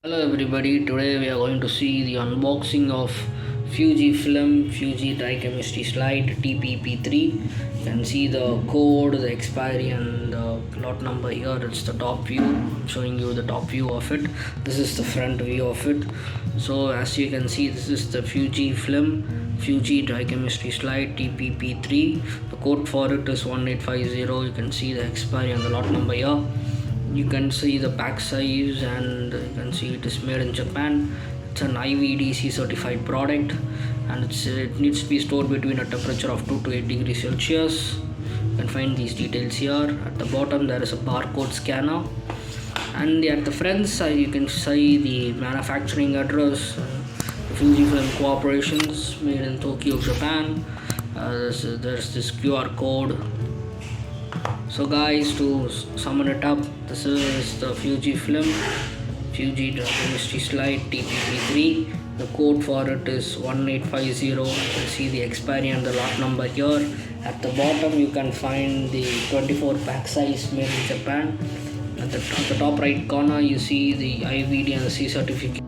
Hello everybody, today we are going to see the unboxing of Fujifilm Fuji Dri-Chemistry Slide TPP3. You can see the code, the expiry and the lot number here. It's the top view. I'm showing you the top view of it. This is the front view of it. So as you can see, this is the Fujifilm Fuji Dri-Chemistry Slide TPP3. The code for it is 1850. You can see the expiry and the lot number here. You can see the pack size and you can see it is made in Japan. It's an IVDC certified product and it needs to be stored between a temperature of 2 to 8 degrees Celsius. You can find these details here. At the bottom there is a barcode scanner, and at the front side you can see the manufacturing address, Fujifilm Corporations, made in Tokyo, Japan. There's this QR code. So guys, to sum it up, this is the Fujifilm Fuji Dri-Chemistry Slide TPP3. The code for it is 1850. You can see the expiry and the lot number here. At the bottom you can find the 24 pack size made in Japan. At the top right corner you see the IVD and the C certificate.